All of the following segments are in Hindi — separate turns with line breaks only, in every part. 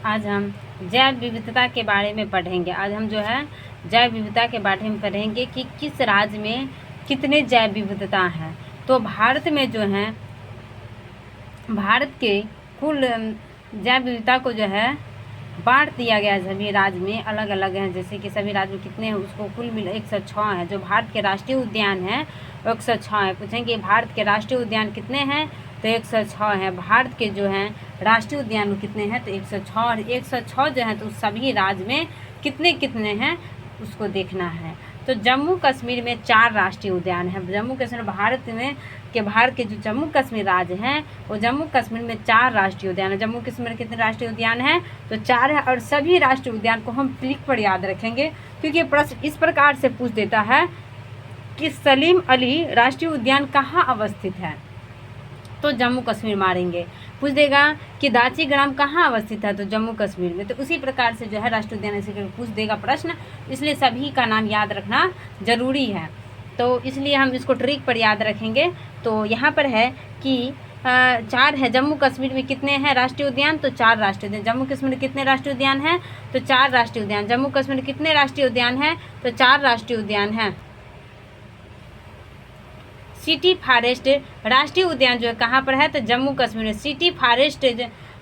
आज हम जैव विविधता के बारे में पढ़ेंगे। आज हम जो है जैव विविधता के बारे में पढ़ेंगे कि किस राज्य में कितने जैव विविधता हैं। तो भारत में जो है भारत के कुल जैव विविधता को जो है बांट दिया गया है। सभी राज्य में अलग अलग हैं, जैसे कि सभी राज्य में कितने हैं उसको कुल मिला 106 है। जो भारत के राष्ट्रीय उद्यान है 106 है। पूछेंगे भारत के राष्ट्रीय उद्यान कितने हैं, तो 106 है। भारत के जो हैं राष्ट्रीय उद्यान कितने हैं, तो 106। और 106 जो है तो सभी राज्य में कितने कितने हैं उसको देखना है। तो जम्मू कश्मीर में 4 राष्ट्रीय उद्यान हैं। जम्मू कश्मीर भारत के जो जम्मू कश्मीर राज्य हैं वो जम्मू कश्मीर में 4 राष्ट्रीय उद्यान है। जम्मू कश्मीर में कितने राष्ट्रीय उद्यान हैं, तो 4 है। और सभी राष्ट्रीय उद्यान को हम ट्रिक पर याद रखेंगे, क्योंकि प्रश्न इस प्रकार से पूछ देता है कि सलीम अली राष्ट्रीय उद्यान कहाँ अवस्थित है, तो जम्मू कश्मीर मारेंगे। पूछ देगा कि दाची ग्राम कहाँ अवस्थित है, तो जम्मू कश्मीर में। तो उसी प्रकार से जो है राष्ट्रीय उद्यान ऐसे पूछ देगा प्रश्न, इसलिए सभी का नाम याद रखना जरूरी है। तो इसलिए हम इसको ट्रिक पर याद रखेंगे। तो यहाँ पर है कि 4 है। जम्मू कश्मीर में कितने हैं राष्ट्रीय उद्यान, तो 4 राष्ट्रीय उद्यान। जम्मू कश्मीर में कितने राष्ट्रीय उद्यान हैं, तो 4 राष्ट्रीय उद्यान। जम्मू कश्मीर में कितने राष्ट्रीय उद्यान हैं, तो 4 राष्ट्रीय उद्यान हैं। सिटी फॉरेस्ट राष्ट्रीय उद्यान जो है कहाँ पर है, तो जम्मू कश्मीर में। सिटी फॉरेस्ट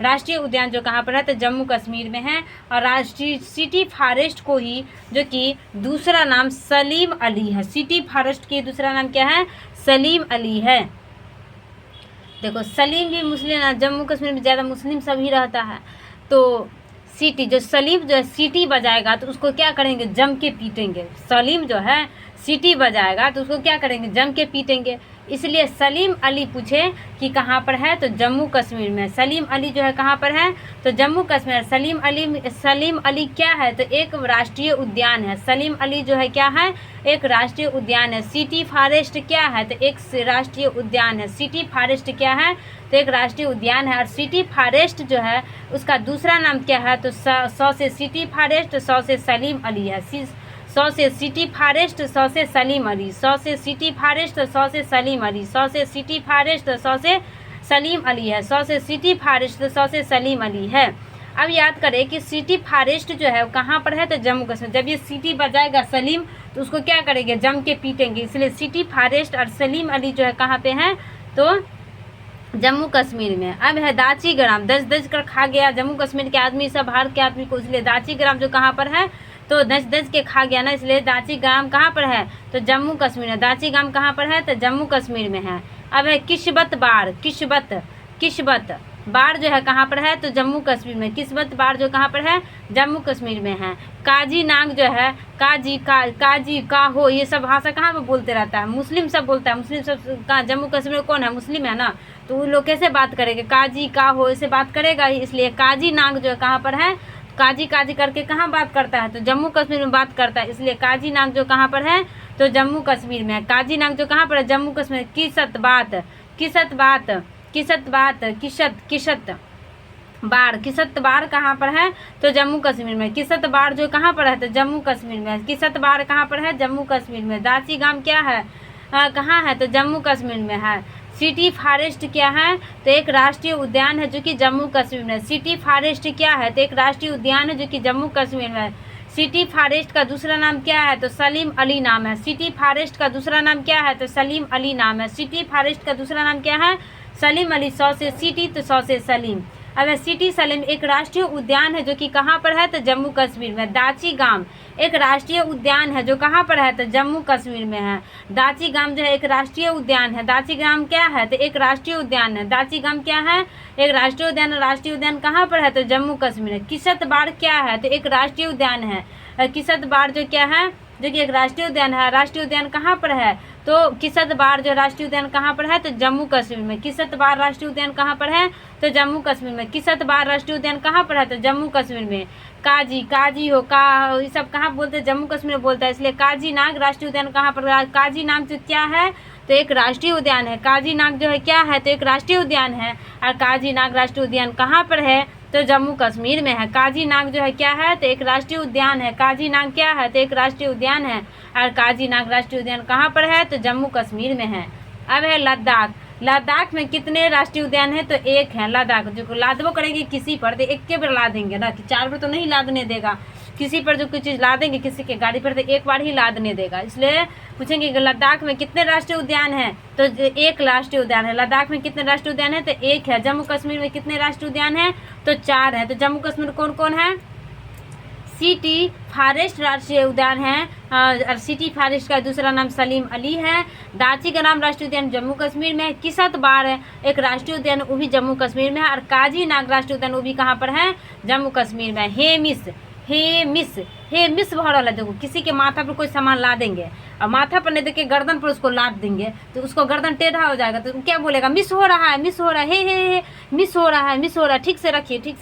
राष्ट्रीय उद्यान जो कहाँ पर है, तो जम्मू कश्मीर में है। और राष्ट्रीय सिटी फॉरेस्ट को ही जो कि दूसरा नाम सलीम अली है। सिटी फॉरेस्ट की दूसरा नाम क्या है, सलीम अली है। देखो सलीम भी मुस्लिम, जम्मू कश्मीर में ज़्यादा मुस्लिम सभी रहता है। तो सिटी जो सलीम जो है सिटी बजाएगा तो उसको क्या करेंगे, जम के पीटेंगे। सलीम जो है सिटी बजाएगा तो उसको क्या करेंगे, जम के पीटेंगे। इसलिए सलीम अली पूछे कि कहाँ पर है, तो जम्मू कश्मीर में। सलीम अली जो है कहाँ पर है, तो जम्मू कश्मीर। सलीम अली क्या है, तो एक राष्ट्रीय उद्यान है। सलीम अली जो है क्या है, एक राष्ट्रीय उद्यान है। सिटी फॉरेस्ट क्या है, तो एक राष्ट्रीय उद्यान है। सिटी फॉरेस्ट क्या है, तो एक राष्ट्रीय उद्यान है। और सिटी फॉरेस्ट जो है उसका दूसरा नाम क्या है, तो 100 से सिटी फॉरेस्ट, 100 से सलीम अली है। 100 से सिटी फॉरेस्ट, 100 से सलीम अली। 100 से सिटी फॉरेस्ट, 100 से सलीम अली। 100 से सिटी फॉरेस्ट, 100 से सलीम अली है। 100 से सिटी फॉरेस्ट, 100 से सलीम अली है। अब याद करें कि सिटी फॉरेस्ट जो है कहाँ पर है, तो जम्मू कश्मीर। जब ये सिटी बजाएगा सलीम तो उसको क्या करेंगे, जम के पीटेंगे। इसलिए सिटी फॉरेस्ट और सलीम अली जो है कहाँ पे हैं, तो जम्मू कश्मीर में। अब है दाची ग्राम। दस कर खा गया जम्मू कश्मीर के आदमी सब, भारत के आदमी को, इसलिए दाची ग्राम जो कहाँ पर है, तो दस के खा गया ना, इसलिए दाची ग्राम कहाँ पर है, तो जम्मू कश्मीर है। दाची ग्राम कहाँ पर है, तो जम्मू कश्मीर में है। अब है किस्बत बाड़। किस्बत बाड़ जो है कहाँ पर है, तो जम्मू कश्मीर में। किस्बत बाड़ जो कहाँ पर है, जम्मू कश्मीर में है। काजी नांग जो है, काजी का हो, ये सब भाषा कहाँ पर बोलते रहता है, मुस्लिम सब बोलता है। मुस्लिम सब कहाँ, जम्मू कश्मीर में कौन है, मुस्लिम है ना, तो उन लोग कैसे बात करेंगे, काजी का हो ऐसे बात करेगा ही। इसलिए काजी नांग जो है कहाँ पर है, काजी करके कहाँ बात करता है, तो जम्मू कश्मीर में बात करता है। इसलिए काजी नांग जो कहाँ पर है, तो जम्मू कश्मीर में है। काजी नांग जो कहाँ पर है, जम्मू कश्मीर। किसत बाड़ कहाँ पर है, तो जम्मू कश्मीर में। किसत बाड़ जो कहाँ पर है, तो जम्मू कश्मीर में। किसत बाड़ कहाँ पर है, जम्मू कश्मीर में। दाची गांव क्या है, कहाँ है, तो जम्मू कश्मीर में है। सिटी फॉरेस्ट क्या है, तो एक राष्ट्रीय उद्यान है जो कि जम्मू कश्मीर में। सिटी फॉरेस्ट क्या है, तो एक राष्ट्रीय उद्यान है जो कि जम्मू कश्मीर में। सिटी फॉरेस्ट का दूसरा नाम क्या है, तो सलीम अली नाम है। सिटी फॉरेस्ट का दूसरा नाम क्या है, तो सलीम अली नाम है। सिटी फॉरेस्ट का दूसरा नाम क्या है, सलीम अली। 100 से सिटी, तो 100 से सलीम। अब सिटी सलीम एक राष्ट्रीय उद्यान है जो कि कहाँ पर है, तो जम्मू कश्मीर में। दाची गांव एक राष्ट्रीय उद्यान है जो कहाँ पर है, तो जम्मू कश्मीर में है। दाची गांव जो है एक राष्ट्रीय उद्यान है। दाची गांव क्या है, तो एक राष्ट्रीय उद्यान है। दाची गांव क्या है, एक राष्ट्रीय उद्यान। राष्ट्रीय उद्यान कहाँ पर है, तो जम्मू कश्मीर है। किसत बाड़ क्या है, तो एक राष्ट्रीय उद्यान है। किसत बाड़ जो क्या है, जो कि एक राष्ट्रीय उद्यान है। राष्ट्रीय उद्यान कहाँ पर है, तो किसत बाड़ जो राष्ट्रीय उद्यान कहाँ पर है, तो जम्मू कश्मीर में। किसत बाड़ राष्ट्रीय उद्यान कहाँ पर है, तो जम्मू कश्मीर में। किसत बाड़ राष्ट्रीय उद्यान कहाँ पर है, तो जम्मू कश्मीर में। काजी हो, का ये सब कहाँ बोलते हैं, जम्मू कश्मीर में बोलता है। इसलिए काजी नाग राष्ट्रीय उद्यान कहाँ पर, काजी नाग जो क्या है, तो एक राष्ट्रीय उद्यान है। काजी नाग जो है क्या है, तो एक राष्ट्रीय उद्यान है। और काजी नाग राष्ट्रीय उद्यान कहाँ पर है, तो जम्मू कश्मीर में है। काजी नाग जो है क्या है, तो एक राष्ट्रीय उद्यान है। काजी नाग क्या है, तो एक राष्ट्रीय उद्यान है। और काजी नाग राष्ट्रीय उद्यान कहाँ पर है, तो जम्मू कश्मीर में है। अब है लद्दाख। लद्दाख में कितने राष्ट्रीय उद्यान है? तो एक है लद्दाख। जो लादबो करेंगे किसी पर तो एक के बार ला देंगे ना, कि 4 बार तो नहीं लादने देगा। किसी पर जो कोई चीज़ ला देंगे किसी के गाड़ी पर तो एक बार ही लादने देगा। इसलिए पूछेंगे कि लद्दाख में कितने राष्ट्रीय उद्यान हैं? तो एक राष्ट्रीय उद्यान है। लद्दाख में कितने राष्ट्रीय उद्यान है? तो एक है। जम्मू कश्मीर में कितने राष्ट्रीय उद्यान है? तो 4 है। तो जम्मू कश्मीर कौन कौन है? सिटी फॉरेस्ट राष्ट्रीय उद्यान है, और सिटी फॉरेस्ट का दूसरा नाम सलीम अली है। दाची का नाम राष्ट्रीय उद्यान जम्मू कश्मीर में है। किसतवाड़ है एक राष्ट्रीय उद्यान, वो भी जम्मू कश्मीर में है। और काजी नाग राष्ट्रीय उद्यान वो भी कहाँ पर है? जम्मू कश्मीर में। हेमिस भरल है। देखो किसी के माथा पर कोई सामान ला देंगे और माथा पर नहीं देके गर्दन पर उसको लाद देंगे तो उसको गर्दन टेढ़ा हो जाएगा, तो क्या बोलेगा? मिस हो रहा है, मिस हो रहा है, हे मिस हो रहा है, मिस हो रहा है। ठीक से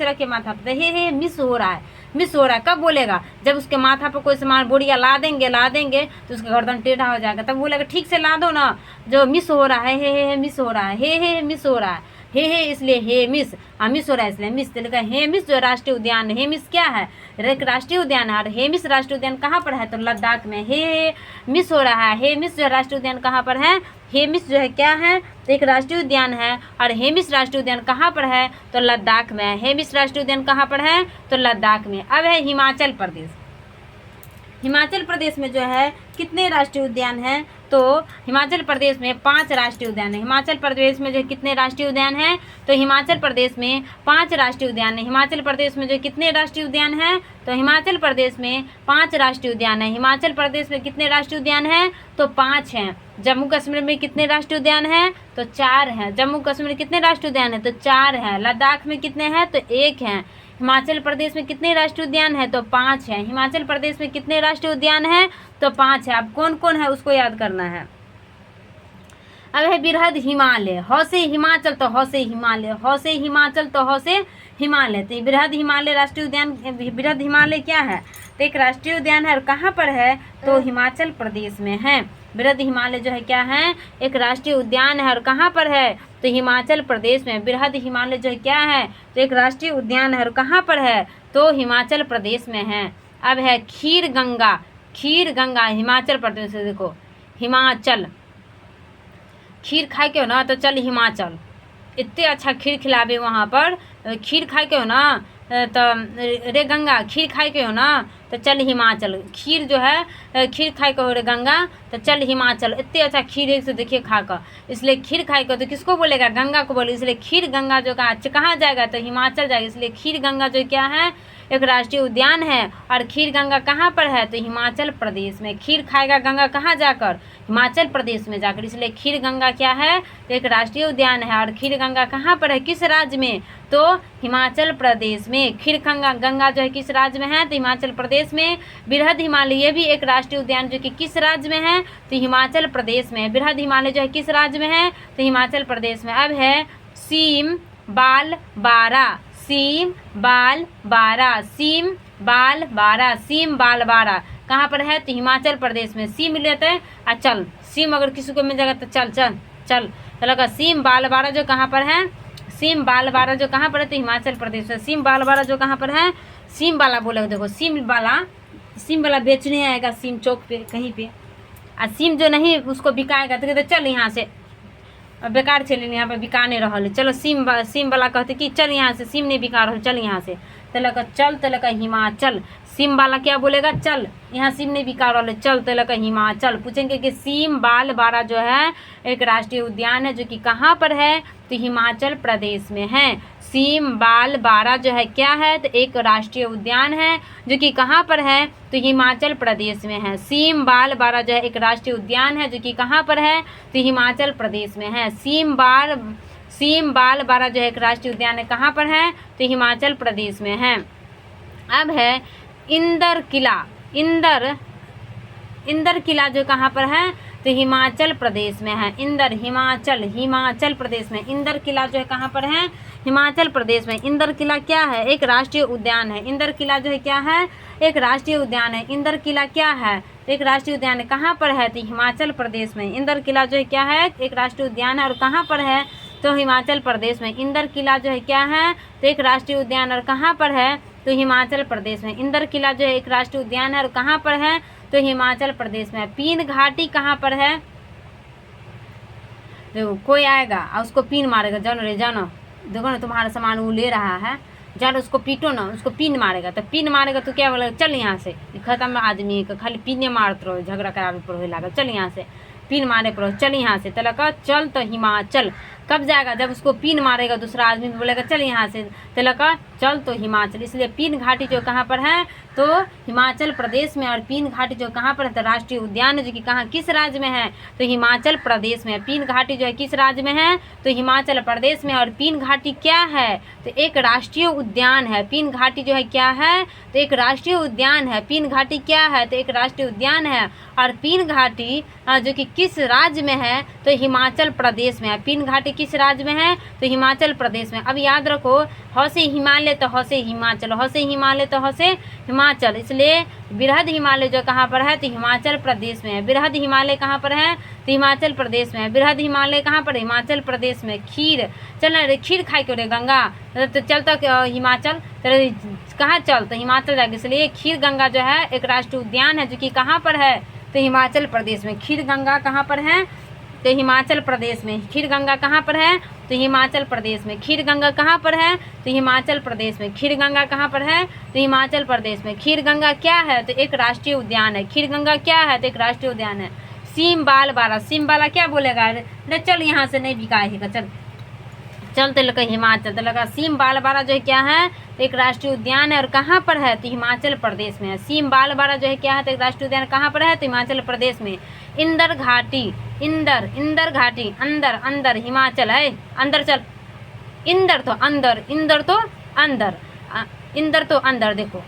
रखिए माथा पर, हे मिस हो रहा है, मिस हो रहा है। कब बोलेगा? जब उसके माथा पर कोई सामान बोरिया ला देंगे तो उसका गर्दन टेढ़ा हो जाएगा, तब बोलेगा ठीक से ला दो ना, जो मिस हो रहा है, हे मिस हो रहा है, हे मिस हो रहा है, हे इसलिए हे मिस, मिस हो रहा है इसलिए मिस। तो लिखा हेमिस जो राष्ट्रीय उद्यान है। हेमिस क्या है? एक राष्ट्रीय उद्यान है। और हेमिस राष्ट्रीय उद्यान कहाँ पर है? तो लद्दाख में। हे मिस हो रहा है। हेमिस जो राष्ट्रीय उद्यान कहाँ पर है? हेमिस जो है क्या है? तो एक राष्ट्रीय उद्यान है। और हेमिस राष्ट्रीय उद्यान कहाँ पर है? तो लद्दाख में। हेमिस राष्ट्रीय उद्यान कहाँ पर है? तो लद्दाख में। अब है हिमाचल प्रदेश। हिमाचल प्रदेश में जो है कितने राष्ट्रीय उद्यान हैं? तो हिमाचल प्रदेश में 5 राष्ट्रीय उद्यान है। हिमाचल प्रदेश में जो कितने राष्ट्रीय उद्यान हैं? तो हिमाचल प्रदेश में 5 राष्ट्रीय उद्यान है। हिमाचल प्रदेश में जो कितने राष्ट्रीय उद्यान हैं? तो हिमाचल प्रदेश में 5 राष्ट्रीय उद्यान है। हिमाचल प्रदेश में कितने राष्ट्रीय उद्यान हैं? तो 5 हैं। जम्मू कश्मीर में कितने राष्ट्रीय उद्यान हैं? तो 4 हैं। जम्मू कश्मीर में कितने राष्ट्रीय उद्यान हैं? तो 4 हैं। लद्दाख में कितने हैं? तो 1 हैं। हिमाचल प्रदेश में कितने राष्ट्रीय उद्यान है? तो 5 है। हिमाचल प्रदेश में कितने राष्ट्रीय उद्यान है? तो 5 है। अब कौन कौन है उसको याद करना है। अब है बृहद हिमालय। ह से हिमाचल तो ह से हिमालय, ह से हिमाचल तो ह से हिमालय। तो बृहद हिमालय राष्ट्रीय उद्यान, बृहद हिमालय क्या है? तो एक राष्ट्रीय उद्यान है। और कहाँ पर है? तो हिमाचल प्रदेश में है। बृहद हिमालय जो है क्या है? एक राष्ट्रीय उद्यान है। और कहाँ पर है? तो हिमाचल प्रदेश में। बृहद हिमालय जो है क्या है? तो एक राष्ट्रीय उद्यान है। और कहाँ पर है? तो हिमाचल प्रदेश में है। अब है खीर गंगा। खीर गंगा हिमाचल प्रदेश से। देखो हिमाचल, खीर खाए के हो ना तो चल हिमाचल। इतने अच्छा खीर खिलावे वहाँ पर। खीर खाए के हो ना तो रे गंगा, खीर खाए के हो ना तो चल हिमाचल। खीर जो है खीर खाए के हो रे गंगा तो चल हिमाचल। इतने अच्छा खीर एक से देखिए खा कर, इसलिए खीर खाए के तो किसको बोलेगा? गंगा को बोले। इसलिए खीर गंगा जो कहाँ जाएगा? तो हिमाचल जाएगा। इसलिए खीर गंगा जो क्या है? एक राष्ट्रीय उद्यान है। और खीर गंगा कहाँ पर है? तो हिमाचल प्रदेश में। खीर खाएगा गंगा कहाँ जाकर? हिमाचल प्रदेश में जाकर। इसलिए खीर गंगा क्या है? तो एक राष्ट्रीय उद्यान है। और खीर गंगा कहाँ पर है? किस राज्य में? तो हिमाचल प्रदेश में। खीर गंगा जो है किस राज्य में है? तो हिमाचल प्रदेश में। बृहद हिमालय ये भी एक राष्ट्रीय उद्यान जो कि किस राज्य में है? तो हिमाचल प्रदेश में। बृहद हिमालय जो है किस राज्य में है? तो हिमाचल प्रदेश में। अब है सीम बाल बारा। सीम बाल बारा, सीम बाल बारा, सीम बाल बारा कहाँ पर है? तो हिमाचल प्रदेश में। सीम लेते हैं चल, सीम अगर किसी को मिल जाएगा तो चल चल चल चलो। सीम बाल बारा जो कहाँ पर है? सीम बाल बारा जो कहाँ पर है? तो हिमाचल प्रदेश में। सीम बाल बारा जो कहाँ पर है? सीम बाला बोले। देखो सीम वाला बेचने आएगा सीम चौक पे कहीं पे। और सीम जो नहीं उसको बिकाएगा तो कहते चल यहाँ से, बेकार चले यहाँ पे बिकाने रहल। चलो सीम वाला कहते कि चल यहाँ से, सीम नहीं बिका रहा, चल यहाँ से। तो लगा चल, तो लगा हिमाचल। सीम वाला क्या बोलेगा? चल, यहाँ सीम नहीं बिका रहा, चल, तो लगा हिमाचल। पूछेंगे कि सीम बाल बारा जो है एक राष्ट्रीय उद्यान है जो कि कहाँ पर है? तो हिमाचल प्रदेश में है। सीम बाल बारा जो है क्या है? तो एक राष्ट्रीय उद्यान है जो कि कहाँ पर है? तो हिमाचल प्रदेश में है। सीम बाल बारा जो है एक राष्ट्रीय उद्यान है जो कि कहाँ पर है? तो हिमाचल प्रदेश में है। सीम बाल बारा जो है एक राष्ट्रीय उद्यान है, कहाँ पर है? तो हिमाचल प्रदेश में है। अब है इंदर किला। इंदर किला जो कहाँ पर है? तो हिमाचल प्रदेश में है। हिमाचल प्रदेश में। इंदर किला जो है कहाँ पर है? हिमाचल प्रदेश में। इंदर किला क्या है? एक राष्ट्रीय उद्यान है। इंदर किला जो है क्या है? एक राष्ट्रीय उद्यान है। इंदर किला क्या है? एक राष्ट्रीय उद्यान है। कहाँ पर है? तो हिमाचल प्रदेश में। इंदर किला जो है क्या है? एक राष्ट्रीय उद्यान है। और कहाँ पर है? तो हिमाचल प्रदेश में। इंदर किला जो है क्या है? तो एक राष्ट्रीय उद्यान। और कहाँ पर है? तो हिमाचल प्रदेश में। इंदर किला जो है एक राष्ट्रीय उद्यान है और कहाँ पर है? तो हिमाचल प्रदेश में। पीन घाटी कहाँ पर है? देखो कोई आएगा और उसको पिन मारेगा, जानो रे जानो, देखो ना तुम्हारा सामान वो ले रहा है, जानो उसको पीटो ना, उसको पिन मारेगा। तो पिन मारेगा तो क्या बोलेगा, चल यहाँ से, खत्म आदमी का खाली पिने मारते रहो, झगड़ा करावे पर लगा, चल यहाँ से, पिन मारे पर चल यहाँ से। तला का चल तो हिमाचल कब जाएगा, जब उसको पिन मारेगा दूसरा आदमी बोलेगा चल यहाँ से, तला का चल तो हिमाचल। इसलिए पिन घाटी जो कहाँ पर है, तो हिमाचल प्रदेश में। और पिन घाटी जो कहाँ पर है, तो राष्ट्रीय उद्यान जो कि कहाँ किस राज्य में है, तो हिमाचल प्रदेश में। पिन घाटी जो है किस राज्य में है, तो हिमाचल प्रदेश में। और पिन घाटी क्या है, तो एक राष्ट्रीय उद्यान है। पिन घाटी जो है क्या है, तो एक राष्ट्रीय उद्यान है। पिन घाटी क्या है, तो एक राष्ट्रीय उद्यान है। और पिन घाटी जो कि किस राज्य में है, तो हिमाचल प्रदेश में है। पिन घाटी किस राज्य में है, तो हिमाचल प्रदेश में। अब याद रखो, ह से हिमालय तो ह से हिमाचल, ह से हिमालय तो ह से हिमाचल, इसलिए बृहद हिमालय जो कहाँ पर है, तो हिमाचल प्रदेश में है। बृहद हिमालय कहाँ पर है, तो हिमाचल प्रदेश में है। बृहद हिमालय कहाँ पर है, हिमाचल प्रदेश में। खीर चल रे, खीर खाए क्यों रे गंगा, तो चल तो हिमाचल, तो कहाँ चल, तो हिमाचल जाएगा। इसलिए खीर गंगा जो है एक राष्ट्रीय उद्यान है जो कि कहाँ पर है, तो हिमाचल प्रदेश में। खीर गंगा कहाँ पर है, तो हिमाचल प्रदेश में। खीर गंगा कहाँ पर है, तो हिमाचल प्रदेश में। खीर गंगा कहाँ पर है, तो हिमाचल प्रदेश में। खीर गंगा कहाँ पर है, तो हिमाचल प्रदेश में। खीर गंगा क्या है, तो एक राष्ट्रीय उद्यान है। खीर गंगा क्या है, तो एक राष्ट्रीय उद्यान है। सीम बाल बारा, सीम बाला क्या बोलेगा, अरे चल यहाँ से नहीं बिकाएगा, चल चल तो लगा हिमाचल, तो लगा सीम बाल बारा जो है क्या है, तो एक राष्ट्रीय उद्यान है। और कहाँ पर है, तो हिमाचल प्रदेश में है। सीम बाल बारा जो है क्या है, तो एक राष्ट्रीय उद्यान कहाँ पर है, तो हिमाचल प्रदेश में। इंदर घाटी, इंदर, इंदर घाटी, अंदर अंदर हिमाचल है, अंदर चल। इंदर तो अंदर, इंदर तो अंदर, इंदर तो अंदर। देखो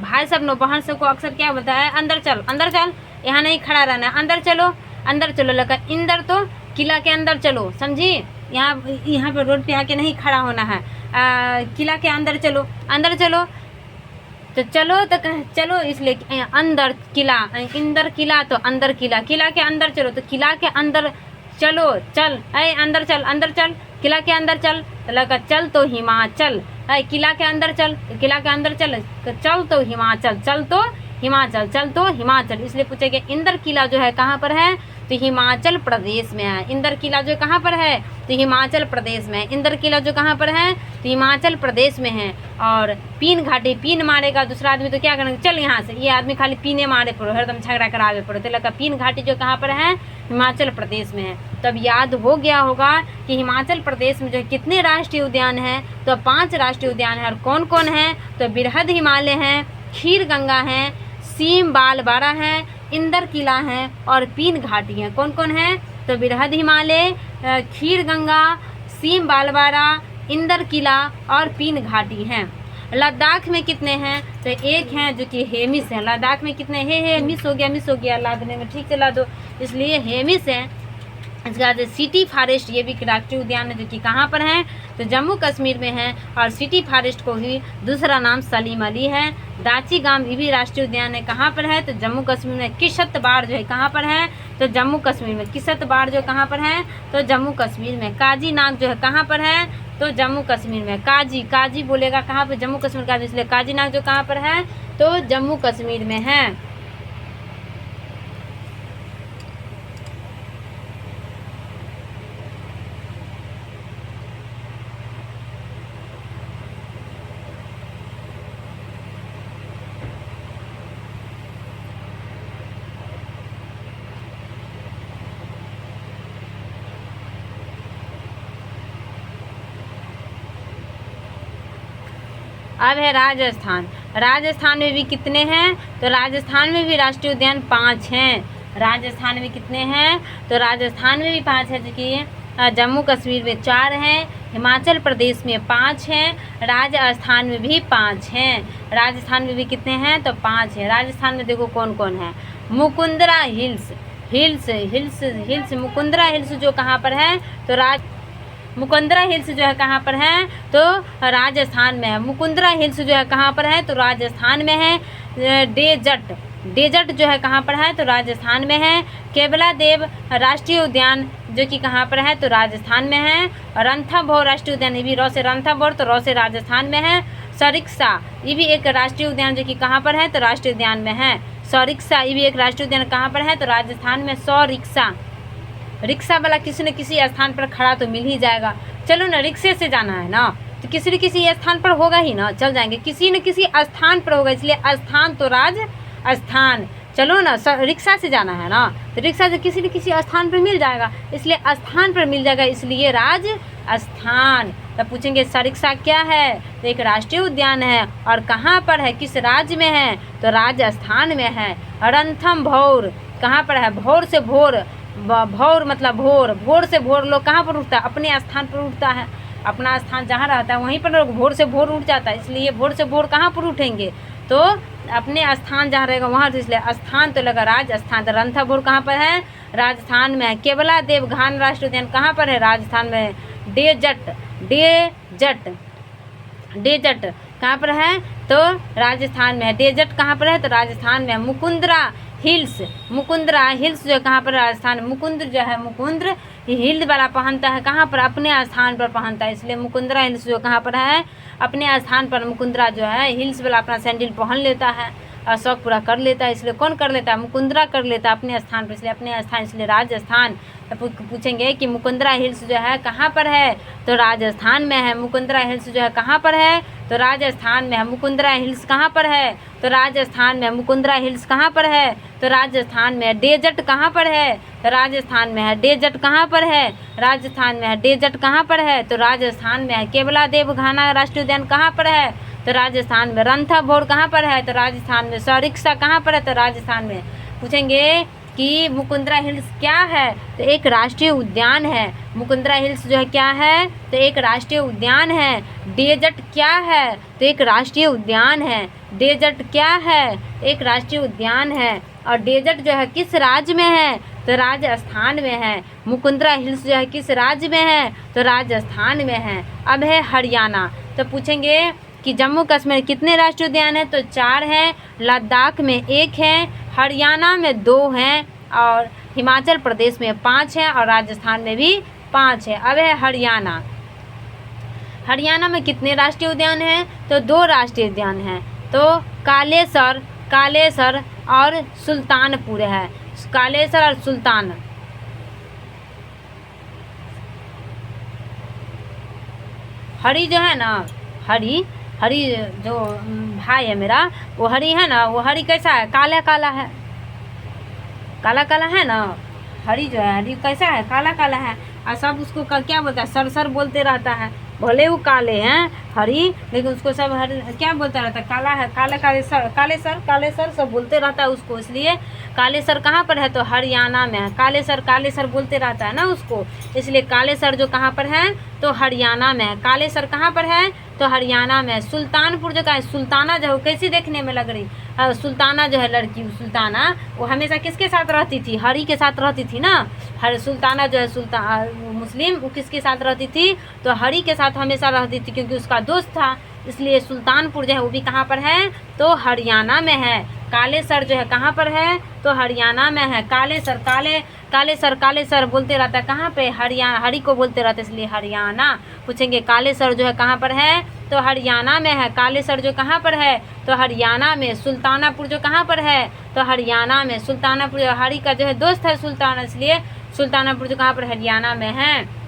भाई सब नो बहन सबको अक्सर क्या बोलता है, अंदर चल, अंदर चल, यहाँ नहीं खड़ा रहना है, अंदर चलो, अंदर चलो। लगा इंदर तो किला के अंदर चलो, समझी, यहाँ पे रोड पे आके नहीं खड़ा होना है, किला के अंदर चलो, अंदर चलो। तो चलो तो चलो, इसलिए अंदर किला, इंदर किला तो अंदर किला, किला के अंदर चलो, तो किला के अंदर चलो, चल अरे अंदर चल, अंदर चल, किला के अंदर चल, तो लगा चल तो हिमाचल, किला के अंदर चल, किला के अंदर चल, चल तो हिमाचल, चल तो हिमाचल, चल तो हिमाचल। इसलिए पूछेगा इंदर किला जो है कहाँ पर है, तो हिमाचल प्रदेश में है। इंदर किला जो कहाँ पर है, तो हिमाचल प्रदेश में। इंदर किला जो कहाँ पर है, तो हिमाचल प्रदेश में है। और पिन घाटी, पिन मारेगा दूसरा आदमी तो क्या करेंगे, चल यहाँ से, ये आदमी खाली पीने मारे पड़ो, हरदम झगड़ा करावे पड़ो, तो लगा पिन घाटी जो कहाँ पर है, हिमाचल प्रदेश में है। तब याद हो गया होगा कि हिमाचल प्रदेश में जो है कितने राष्ट्रीय उद्यान हैं, तो 5 राष्ट्रीय उद्यान हैं। और कौन कौन है, तो बृहद हिमालय है, खीर गंगा है, सीम बाल बारा है, इंदर किला है और पिन घाटी है। कौन कौन है, तो बृहद हिमालय, खीर गंगा, सीम बालबारा, इंदर किला और पिन घाटी हैं। लद्दाख में कितने हैं, तो एक हैं जो कि हेमिस है। लद्दाख में कितने है मिस हो गया लादने में, ठीक से ला दो, इसलिए हेमिस है। इसके बाद सिटी फॉरेस्ट, ये भी राष्ट्रीय उद्यान है जो कि कहाँ पर है, तो जम्मू कश्मीर में है। और सिटी फॉरेस्ट को ही दूसरा नाम सलीम अली है। दाची गांव ये भी राष्ट्रीय उद्यान है, कहाँ पर है, तो जम्मू कश्मीर में। किश्तवाड़ जो है कहाँ पर है, तो जम्मू कश्मीर में। किश्तवाड़ जो कहाँ पर है, तो जम्मू कश्मीर में। काजी नाग जो है कहाँ पर है, तो जम्मू कश्मीर में। काजी, काजी बोलेगा कहाँ पर, जम्मू कश्मीर का, इसलिए काजी नाग जो कहाँ पर है, तो जम्मू कश्मीर में है। अब है राजस्थान। राजस्थान में भी कितने हैं, तो राजस्थान में भी राष्ट्रीय उद्यान 5 हैं। राजस्थान में कितने हैं, तो राजस्थान में भी 5 है, जो कि जम्मू कश्मीर में 4 हैं, हिमाचल प्रदेश में 5 हैं, राजस्थान में भी 5 हैं। राजस्थान में भी कितने हैं, तो 5 हैं। राजस्थान में देखो कौन कौन है, Mukundra hills, hills hills hills Mukundra hills जो कहाँ पर है, तो मुकुंदरा हिल्स जो है कहाँ पर है, तो राजस्थान में है। मुकुंदरा हिल्स जो है कहाँ पर है, तो राजस्थान में है। डेजर्ट, डेजर्ट जो है कहाँ पर है, तो राजस्थान में है। केवला देव राष्ट्रीय उद्यान जो कि कहाँ पर है, तो राजस्थान में है। रणथंभौर राष्ट्रीय उद्यान, ये भी रौ से रणथंभौर, तो रौ से राजस्थान में है। सरिस्का ये भी एक राष्ट्रीय उद्यान जो कि कहाँ पर है, तो राष्ट्रीय उद्यान में है। सरिस्का ये भी एक राष्ट्रीय उद्यान कहाँ पर है, तो राजस्थान में। सरिस्का, रिक्शा वाला किसी न किसी स्थान पर खड़ा तो मिल ही जाएगा। चलो ना, रिक्शे से जाना है ना, तो किसी न किसी स्थान पर होगा ही ना, चल जाएंगे, किसी न किसी स्थान पर होगा, इसलिए स्थान तो राज स्थान। चलो ना, रिक्शा से जाना है ना, तो रिक्शा से किसी न किसी स्थान पर मिल जाएगा, इसलिए स्थान पर मिल जाएगा, इसलिए राज स्थान। तब पूछेंगे सरिक्सा क्या है, तो एक राष्ट्रीय उद्यान है, और कहाँ पर है, किस राज्य में है, तो राजस्थान में है। रणथम भौर कहाँ पर है, भौर से भोर, भौर मतलब भोर, भोर से भोर लोग कहाँ पर उठता है, अपने स्थान पर उठता है, अपना स्थान जहाँ रहता है वहीं पर लोग भोर से भोर उठ जाता है, इसलिए भोर से भोर कहाँ पर उठेंगे, तो अपने स्थान जहाँ रहेगा वहाँ, तो इसलिए स्थान तो लगा राजस्थान। तो रणथंभौर कहाँ पर है, राजस्थान में है। केवला देव घान राष्ट्रीय उद्यान कहाँ पर है, राजस्थान में है। डेजर्ट डेजर्ट डेजर्ट कहाँ पर है, तो राजस्थान में है। डेजर्ट कहाँ पर है, तो राजस्थान में है। मुकुंदरा हिल्स, मुकुंदरा हिल्स जो कहाँ पर, राजस्थान। मुकुंद जो है, मुकुंद हिल वाला पहनता है कहाँ पर, अपने स्थान पर पहनता है, इसलिए मुकुंदरा हिल्स जो कहाँ पर है, अपने स्थान पर मुकुंदरा जो है हिल्स वाला अपना सैंडल पहन लेता है और शौक पूरा कर लेता है, इसलिए कौन कर लेता है, मुकुंदरा कर लेता है अपने स्थान पर, इसलिए अपने स्थान, इसलिए राजस्थान। तो पूछेंगे कि मुकुंदरा हिल्स जो है कहाँ पर है, तो राजस्थान में है। मुकुंदरा हिल्स जो है कहाँ पर है, तो राजस्थान में है। मुकुंदरा हिल्स कहाँ पर है, तो राजस्थान में। मुकुंदरा हिल्स कहाँ पर है, तो राजस्थान में। डेजर्ट कहाँ पर है, तो राजस्थान में है। डेजर्ट कहाँ पर है, राजस्थान में है। डेजर्ट कहाँ पर है, तो राजस्थान में है। केवला देव घाना राष्ट्रीय उद्यान कहाँ पर है, तो राजस्थान में। रणथंभौर कहाँ पर है, तो राजस्थान में। सरिक्सा कहाँ पर है, तो राजस्थान में। पूछेंगे कि मुकुंदरा हिल्स क्या है, तो एक राष्ट्रीय उद्यान है। मुकुंदरा हिल्स जो है क्या है, तो एक राष्ट्रीय उद्यान है। डेजर्ट क्या है, तो एक राष्ट्रीय उद्यान है। डेजर्ट क्या है, एक राष्ट्रीय उद्यान है। और डेजर्ट जो है किस राज्य में है, तो राजस्थान में है। मुकुंदरा हिल्स जो है किस राज्य में है, तो राजस्थान में है। अब है हरियाणा, तो पूछेंगे कि जम्मू कश्मीर कितने राष्ट्रीय उद्यान हैं, तो 4 हैं। लद्दाख में 1 है, हरियाणा में 2 हैं, और हिमाचल प्रदेश में 5 हैं, और राजस्थान में भी 5 है। अब है हरियाणा, हरियाणा में कितने राष्ट्रीय उद्यान हैं, तो 2 राष्ट्रीय उद्यान हैं, तो कालेसर, कालेसर और सुल्तानपुर है। कालेसर और सुल्तान, हरी जो है ना, हरी हरी जो भाई है मेरा, वो हरी है ना, वो हरी कैसा है, काला काला है, काला काला है ना। हरी जो है, हरी कैसा है, काला काला है, और सब उसको क्या बोलता है, सर सर बोलते रहता है। भले वो काले हैं हरी, लेकिन उसको सब हरी क्या बोलता रहता है, काला है, काले काले सर, काले सर सब बोलते रहता है उसको, इसलिए काले सर कहाँ पर है, तो हरियाणा में है। काले सर बोलते रहता है ना उसको, इसलिए काले सर जो कहाँ पर है, तो हरियाणा में है। काले सर कहाँ पर है, तो हरियाणा में है। सुल्तानपुर जो का है, सुल्ताना जो है कैसी देखने में लग रही, सुल्ताना जो है लड़की, सुल्ताना वो हमेशा किसके साथ रहती थी, हरी के साथ रहती थी ना। हर सुल्ताना जो है सुल्तान मुस्लिम, वो किसके साथ रहती थी, तो हरी के साथ हमेशा रहती थी, क्योंकि उसका दोस्त था, इसलिए सुल्तानपुर जो है वो भी कहाँ पर है, तो हरियाणा में है। काले सर जो है कहाँ पर है, तो हरियाणा में है। काले सर, काले सर बोलते रहता है कहाँ पे, हरियाणा, हरी को बोलते रहते हैं, इसलिए हरियाणा। पूछेंगे काले सर जो है कहाँ पर है, तो हरियाणा में है। काले सर जो कहाँ पर है, तो हरियाणा में। सुल्तानापुर जो कहाँ पर है, तो हरियाणा में। सुल्तानापुर जो हरी का जो है दोस्त है सुल्ताना, इसलिए सुल्तानापुर जो कहाँ पर, हरियाणा में है।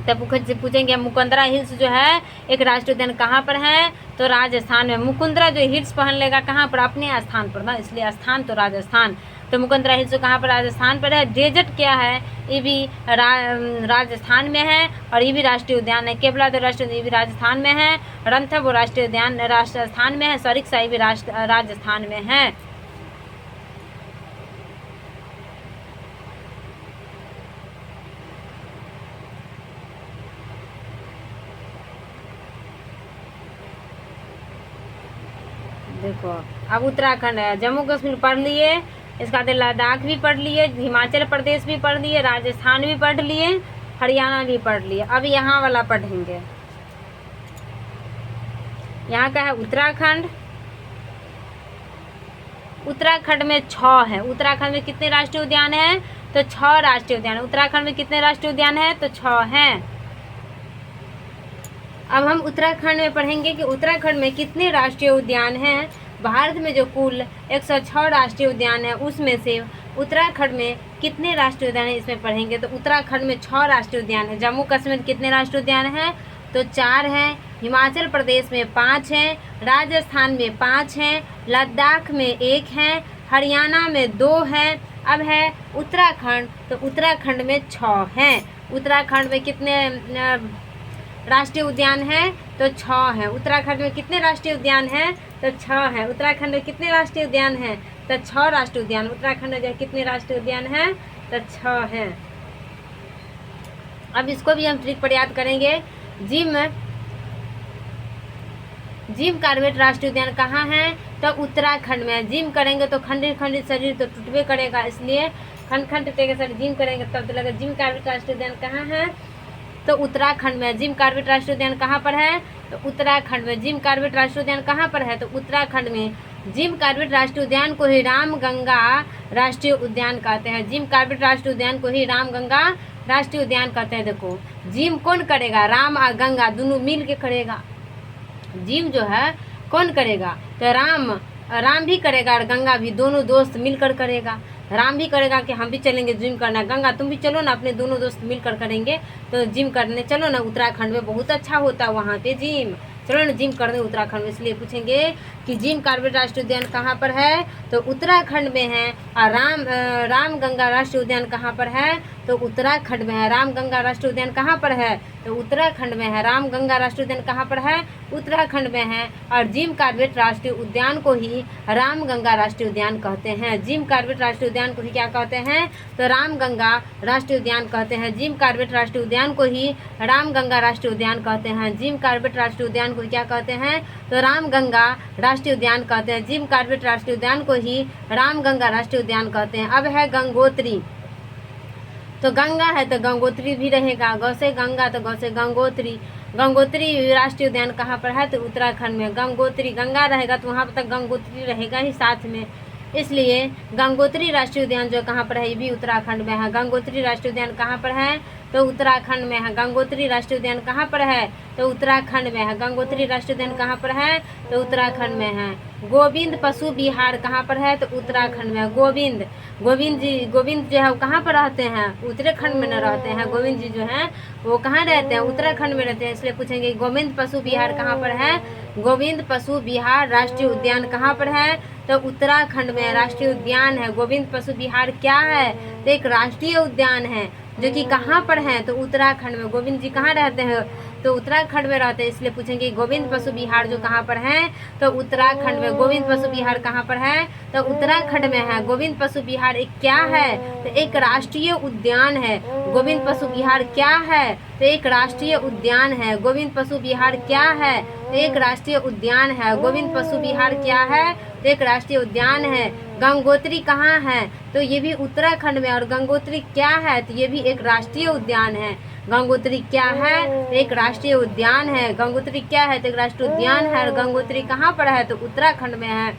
तब पूछेंगे मुकुंदरा हिल्स जो है एक राष्ट्रीय उद्यान कहाँ पर है, तो राजस्थान में। मुकुंदरा जो हिल्स पहन लेगा कहाँ पर, अपने स्थान पर ना, इसलिए स्थान तो राजस्थान। तो मुकुंदरा हिल्स कहाँ पर, राजस्थान पर है। डेजर्ट क्या है, ये भी राजस्थान में है, और ये भी राष्ट्रीय उद्यान है। केवला तो राष्ट्रीय, ये भी राजस्थान में है। रणथंभौर राष्ट्रीय उद्यान राजस्थान में है। सरिक्सा ये भी राजस्थान में है। देखो अब उत्तराखंड है, जम्मू कश्मीर पढ़ लिए, इसका बाद लद्दाख भी पढ़ लिए, हिमाचल प्रदेश भी पढ़ लिए, राजस्थान भी पढ़ लिए, हरियाणा भी पढ़ लिए। अब यहाँ वाला पढ़ेंगे, यहाँ का है उत्तराखंड। उत्तराखंड में 6 है। उत्तराखंड में कितने राष्ट्रीय उद्यान हैं, तो 6 राष्ट्रीय उद्यान। उत्तराखंड में कितने राष्ट्रीय उद्यान हैं, तो 6 हैं। अब हम उत्तराखंड में पढ़ेंगे कि उत्तराखंड में कितने राष्ट्रीय उद्यान हैं। भारत में जो कुल 106 राष्ट्रीय उद्यान है, उसमें से उत्तराखंड में कितने राष्ट्रीय उद्यान है, इसमें पढ़ेंगे। तो उत्तराखंड में 6 राष्ट्रीय उद्यान है। जम्मू कश्मीर में कितने राष्ट्रीय उद्यान हैं, तो 4 हैं। हिमाचल प्रदेश में 5 हैं, राजस्थान में 5 हैं, लद्दाख में 1 है, हरियाणा में 2 हैं। अब है उत्तराखंड, तो उत्तराखंड में 6 हैं। उत्तराखंड में कितने राष्ट्रीय उद्यान हैं, तो 6 हैं। उत्तराखंड में कितने राष्ट्रीय उद्यान हैं, तो 6 हैं। उत्तराखंड में कितने राष्ट्रीय उद्यान हैं, तो 6 राष्ट्रीय उद्यान। उत्तराखंड में जो कितने राष्ट्रीय उद्यान हैं, तो 6 हैं। अब इसको भी हम ट्रिक पर याद करेंगे। जिम कॉर्बेट राष्ट्रीय उद्यान कहाँ है, तो उत्तराखंड में। जिम करेंगे तो खंडित खंडित शरीर तो टूटबे करेगा, इसलिए खंड खंड टूटेगा शरीर। जिम करेंगे तब तो लगेगा। जिम कॉर्बेट राष्ट्रीय उद्यान कहाँ है, तो उत्तराखंड में। जिम कॉर्बेट राष्ट्रीय उद्यान कहाँ पर है, तो उत्तराखंड में। जिम कॉर्बेट राष्ट्रीय उद्यान कहाँ पर है, तो उत्तराखंड में। जिम कॉर्बेट राष्ट्रीय उद्यान को ही रामगंगा राष्ट्रीय उद्यान कहते हैं। जिम कॉर्बेट राष्ट्रीय उद्यान को ही रामगंगा राष्ट्रीय उद्यान कहते हैं। देखो, जिम कौन करेगा, राम और गंगा दोनों मिल के करेगा। जिम जो है कौन करेगा, तो राम भी करेगा और गंगा भी, दोनों दोस्त मिलकर करेगा। राम भी करेगा कि हम भी चलेंगे जिम करना, गंगा तुम भी चलो ना, अपने दोनों दोस्त मिलकर करेंगे तो जिम करने चलो ना। उत्तराखंड में बहुत अच्छा होता है वहाँ पे जिम, चलो ना जिम करने उत्तराखंड में। इसलिए पूछेंगे कि जिम कॉर्बेट राष्ट्रीय उद्यान कहाँ पर है, तो उत्तराखंड में है। और रामगंगा राष्ट्रीय उद्यान कहाँ पर है, तो उत्तराखंड में है। रामगंगा राष्ट्रीय उद्यान कहाँ पर है, तो उत्तराखंड में है। रामगंगा राष्ट्रीय उद्यान कहाँ पर है, उत्तराखंड में है। और जिम कॉर्बेट राष्ट्रीय उद्यान को ही रामगंगा राष्ट्रीय उद्यान कहते हैं। जिम कॉर्बेट राष्ट्रीय उद्यान को ही क्या कहते हैं, तो रामगंगा राष्ट्रीय उद्यान कहते हैं। जिम कॉर्बेट राष्ट्रीय उद्यान को ही रामगंगा राष्ट्रीय उद्यान कहते हैं। जिम कॉर्बेट राष्ट्रीय उद्यान को क्या कहते हैं, तो रामगंगा राष्ट्रीय उद्यान कहते हैं। जिम कॉर्बेट राष्ट्रीय उद्यान को ही रामगंगा राष्ट्रीय उद्यान कहते हैं। अब है गंगोत्री, तो गंगा है तो गंगोत्री भी रहेगा। गौ से गंगा तो गौ से गंगोत्री। गंगोत्री राष्ट्रीय उद्यान कहाँ पर है, तो उत्तराखंड में। गंगोत्री, गंगा रहेगा तो वहाँ पर तक गंगोत्री रहेगा ही साथ में, इसलिए गंगोत्री राष्ट्रीय उद्यान जो कहाँ पर है, ये भी उत्तराखंड में है। गंगोत्री राष्ट्रीय उद्यान कहाँ पर है, तो उत्तराखंड में है। गंगोत्री राष्ट्रीय उद्यान कहाँ पर है, तो उत्तराखंड में है। गंगोत्री राष्ट्रीय उद्यान कहाँ पर है, तो उत्तराखंड में है। गोविंद पशु विहार कहाँ पर है, तो उत्तराखंड में। गोविंद जो है वो कहाँ पर रहते हैं, उत्तराखंड में न रहते हैं। गोविंद जी जो हैं वो कहाँ रहते हैं, उत्तराखंड में रहते हैं। इसलिए पूछेंगे गोविंद पशु विहार कहाँ पर है। गोविंद पशु विहार राष्ट्रीय उद्यान कहाँ पर है, तो उत्तराखंड में राष्ट्रीय उद्यान है। गोविंद पशु विहार क्या है, तो एक राष्ट्रीय उद्यान है जो कि कहाँ पर है, तो उत्तराखंड में। गोविंद जी कहाँ रहते हैं, तो उत्तराखंड में रहते हैं। इसलिए पूछेंगे गोविंद पशु विहार जो कहाँ पर है, तो उत्तराखंड में। गोविंद पशु विहार कहाँ पर है, तो उत्तराखंड में है। गोविंद पशु विहार एक क्या है, तो एक राष्ट्रीय उद्यान है। गोविंद पशु विहार क्या है, तो एक राष्ट्रीय उद्यान है। गोविंद पशु विहार क्या है, तो एक राष्ट्रीय उद्यान है। गोविंद पशु विहार क्या है, तो एक राष्ट्रीय उद्यान है। गंगोत्री कहाँ है, तो ये भी उत्तराखंड में। और गंगोत्री क्या है, तो ये भी एक राष्ट्रीय उद्यान है। गंगोत्री क्या है, तो एक राष्ट्रीय उद्यान है। गंगोत्री क्या है, तो एक राष्ट्रीय उद्यान है। और गंगोत्री कहाँ पर है, तो उत्तराखंड में है।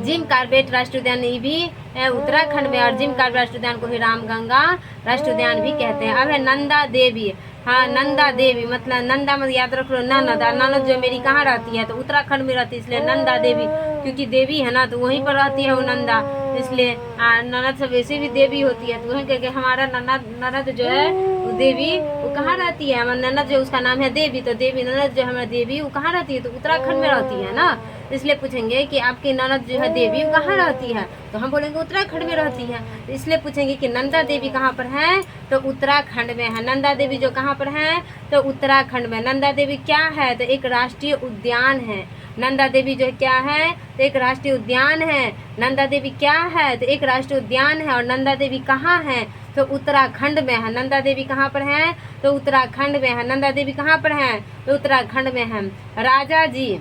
जिम कॉर्बेट राष्ट्रीय उद्यान ये भी उत्तराखंड में। और जिम कॉर्बेट राष्ट्रीय उद्यान को ही रामगंगा राष्ट्रीय उद्यान भी कहते हैं। अब है नंदा देवी। हाँ, नंदा देवी मतलब नंदा मत याद रख लो, ननद। ननद जो मेरी कहाँ रहती है, तो उत्तराखंड में रहती है, इसलिए नंदा देवी। क्योंकि देवी है ना, तो वहीं पर रहती है वो नंदा, इसलिए ननद सब वैसे भी देवी होती है। तो वहीं कह के हमारा ननद जो है वो देवी वो कहाँ रहती है, हमारा ननद जो उसका नाम है देवी, तो देवी ननद जो हमारी देवी वो कहाँ रहती है, तो उत्तराखंड में रहती है ना। इसलिए पूछेंगे कि आपकी ननद जो है देवी वो कहाँ रहती है, तो हम बोलेंगे उत्तराखंड में रहती है। इसलिए पूछेंगे कि नंदा देवी कहाँ पर है, तो उत्तराखंड में है। नंदा देवी जो कहाँ पर है, तो उत्तराखंड में। नंदा देवी क्या है, तो एक राष्ट्रीय उद्यान है। नंदा देवी जो क्या है, तो एक राष्ट्रीय उद्यान है। नंदा देवी क्या है, तो एक राष्ट्रीय उद्यान है। और नंदा देवी कहाँ है, तो उत्तराखंड में है। नंदा देवी कहाँ पर है, तो उत्तराखंड में है। नंदा देवी कहाँ पर है, तो उत्तराखंड में है। राजा जी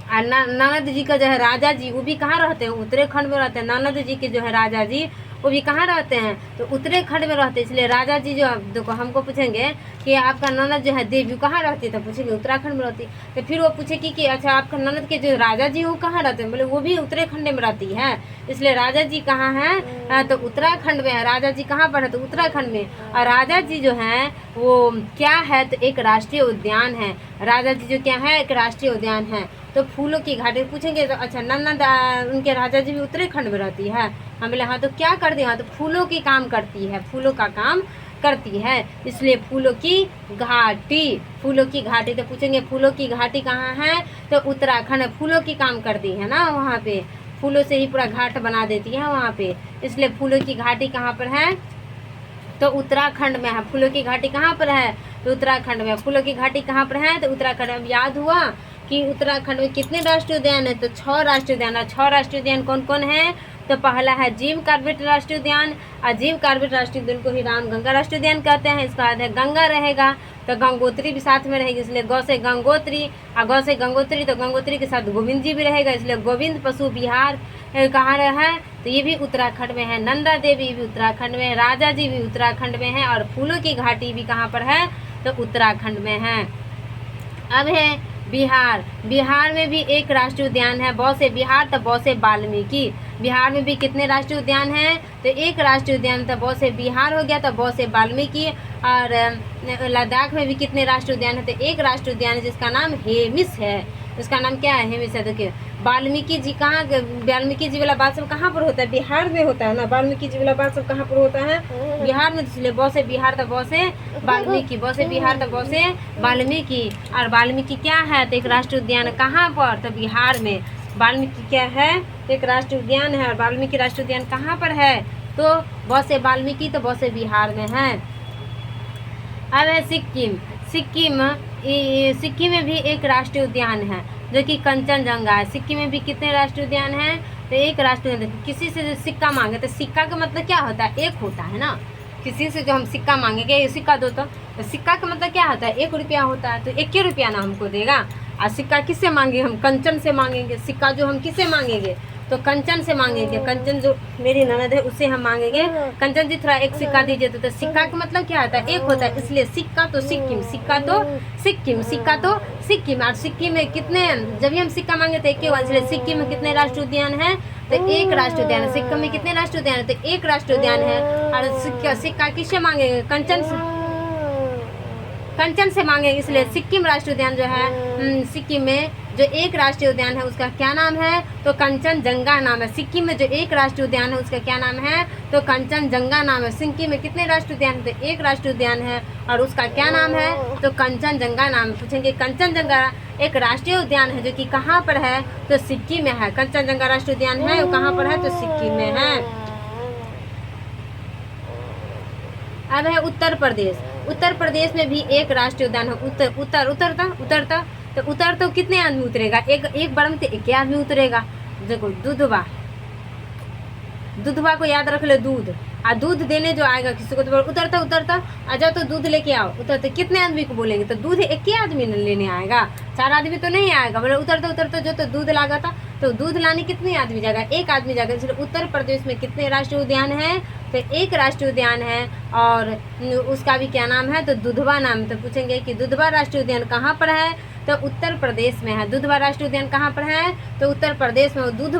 और ननद जी का जो है राजा जी वो भी कहाँ रहते हैं, उत्तराखंड में रहते हैं। ननद जी के जो है राजा जी वो भी कहाँ रहते हैं, तो उत्तराखंड में रहते हैं। इसलिए राजा जी जो देखो हमको पूछेंगे कि आपका ननद जो है देवी कहाँ रहती है, तो पूछेंगे उत्तराखंड में रहती है। तो फिर वो पूछेगी कि अच्छा आपका ननद के जो राजा जी वो कहाँ रहते हैं, बोले वो भी उत्तराखंड में रहती है। इसलिए राजा जी कहाँ है, तो उत्तराखंड में है। राजा जी कहाँ पर है, तो उत्तराखंड में। और राजा जी जो है वो क्या है, तो एक राष्ट्रीय उद्यान है। राजा जी जो क्या है, एक राष्ट्रीय उद्यान है। तो फूलों की घाटी पूछेंगे तो अच्छा नंदा उनके राजा जी भी उत्तराखंड में रहती है, हम बोले हाँ तो क्या करती है, हाँ तो फूलों की काम करती है, फूलों का काम करती है, इसलिए फूलों की घाटी। फूलों की घाटी तो पूछेंगे फूलों की घाटी कहाँ है, तो उत्तराखंड। फूलों की काम करती है ना, वहाँ पे फूलों से ही पूरा घाट बना देती है वहाँ पे, इसलिए फूलों की घाटी कहाँ पर है, तो उत्तराखंड में है। फूलों की घाटी कहाँ पर है, तो उत्तराखंड में। फूलों की घाटी कहाँ पर है, तो उत्तराखंड में। याद हुआ कि उत्तराखंड में कितने राष्ट्रीय उद्यान है, तो 6 राष्ट्रीय उद्यान है। 6 राष्ट्रीय उद्यान कौन कौन है, तो पहला है जिम कॉर्बेट राष्ट्रीय उद्यान, और जिम कॉर्बेट राष्ट्रीय उद्यान को ही रामगंगा राष्ट्रीय उद्यान कहते हैं। इसका बाद है गंगा रहेगा, तो गंगोत्री भी साथ में रहेगी, इसलिए गौ से गंगोत्री, और गौ से गंगोत्री, तो गंगोत्री के साथ गोविंद जी भी रहेगा, इसलिए गोविंद पशु विहार कहाँ है, तो ये भी उत्तराखंड में है। नंदा देवी भी उत्तराखंड में है, राजा जी भी उत्तराखंड में है, और फूलों की घाटी भी कहाँ पर है, तो उत्तराखंड में है। अब है बिहार। बिहार में भी एक राष्ट्रीय उद्यान है, बौ से बिहार, तो बौ से वाल्मीकि। बिहार में भी कितने राष्ट्रीय उद्यान हैं, तो एक राष्ट्रीय उद्यान, तो बौ से बिहार हो गया, तो बौ से वाल्मीकि। और लद्दाख में भी कितने राष्ट्रीय उद्यान है, तो एक राष्ट्रीय उद्यान है जिसका नाम हेमिस है। उसका नाम क्या है, हेमिस है। देखिए वाल्मीकि जी कहाँ, वाल्मीकि जी वाला बात सब कहाँ पर होता है, बिहार में होता है ना। वाल्मीकि जी वाला बात सब कहाँ पर होता है, बिहार में, इसलिए बौ से बिहार, तो बौ से वाल्मीकि, बौ से बिहार, तो बौ से वाल्मीकि। और वाल्मीकि क्या है, तो एक राष्ट्रीय उद्यान कहाँ पर, तो बिहार में। वाल्मीकि क्या है, तो एक राष्ट्रीय उद्यान है, और वाल्मीकि राष्ट्रीय उद्यान कहाँ पर है, तो बौ से वाल्मीकि, तो बौ से बिहार में है। अब है सिक्किम। सिक्किम में भी एक राष्ट्रीय उद्यान है जो कि कंचनजंगा है। सिक्किम में भी कितने राष्ट्रीय उद्यान हैं, तो एक राष्ट्रीय उद्यान। किसी से सिक्का मांगे तो सिक्का का मतलब क्या होता है, एक होता है ना। किसी से जो हम सिक्का मांगेंगे, ये सिक्का दो, तो सिक्का का मतलब क्या होता है, 1 रुपया होता है, तो 1 रुपया ना हमको देगा। और सिक्का किससे मांगे, हम कंचन से मांगेंगे। सिक्का जो हम किससे मांगेंगे, तो कंचन से मांगेंगे। कंचन जो मेरी ननद है उससे हम मांगेंगे, कंचन जी थोड़ा 1 सिक्का दीजिए। तो सिक्का का मतलब क्या होता है, 1 होता है, इसलिए सिक्का तो सिक्किम, सिक्का तो सिक्किम, सिक्का तो सिक्किम। और सिक्किम में कितने, जब भी हम सिक्का मांगे तो 1 हुआ, इसलिए सिक्किम में कितने राष्ट्रीय उद्यान है, तो 1 राष्ट्रीय उद्यान है। सिक्किम में कितने राष्ट्रीय उद्यान है, तो 1 राष्ट्रीय उद्यान है। और सिक्का किससे मांगेंगे, कंचन से मांगेंगे, इसलिए सिक्किम राष्ट्रीय उद्यान जो है, सिक्किम में जो 1 राष्ट्रीय उद्यान है उसका क्या नाम है, तो कंचनजंगा नाम है। सिक्किम में जो 1 राष्ट्रीय उद्यान है उसका क्या नाम है, तो कंचनजंगा नाम है। सिक्किम में कितने राष्ट्रीय उद्यान है, तो 1 राष्ट्रीय उद्यान है, और उसका क्या नाम है, तो कंचनजंगा नाम। पूछेंगे कंचनजंगा एक राष्ट्रीय उद्यान है जो कि कहाँ पर है, तो सिक्किम में है। कंचनजंगा राष्ट्रीय उद्यान है वो कहाँ पर है, तो सिक्किम में है। अब है उत्तर प्रदेश। उत्तर प्रदेश में भी एक राष्ट्रीय उद्यान है। उतर तो कितने आदमी उतरेगा, एक बार में तो 1 आदमी उतरेगा। देखो दूधवा को याद रख ले, दूध। और दूध देने जो आएगा किसी को, तो उतरता आ जाओ तो दूध लेके आओ। उतरते कितने आदमी को बोलेंगे, तो दूध 1 आदमी लेने आएगा, 4 आदमी तो नहीं आएगा। बोले उतरता जो तो दूध लागा था, तो दूध लाने कितने आदमी जाएगा, 1 आदमी जाएगा। इसलिए उत्तर प्रदेश में कितने राष्ट्रीय उद्यान है, तो 1 राष्ट्रीय उद्यान है, और उसका भी क्या नाम है, तो दुधवा नाम। तो पूछेंगे कि दुधवा राष्ट्रीय उद्यान कहाँ पर है, तो उत्तर प्रदेश में है। दुधवा राष्ट्रीय उद्यान कहाँ पर है, तो उत्तर प्रदेश में। दूध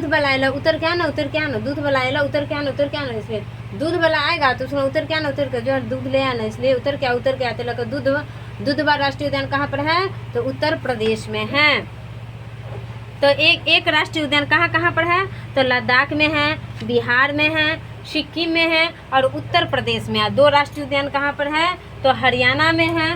वाला आएला उतर क्या ना, दूध वाला आएला उतर क्या ना, इसलिए दूध वाला आएगा तो उसमें उतर क्या ना, उतर के जो है दूध ले आना, इसलिए उतर क्या आते लगा। दूधवा राष्ट्रीय उद्यान कहाँ पर है, तो उत्तर प्रदेश में है। तो एक राष्ट्रीय उद्यान कहाँ पर है, तो लद्दाख में है, बिहार में है, सिक्किम में है, और उत्तर प्रदेश में है। 2 राष्ट्रीय उद्यान कहाँ पर है, तो हरियाणा में है।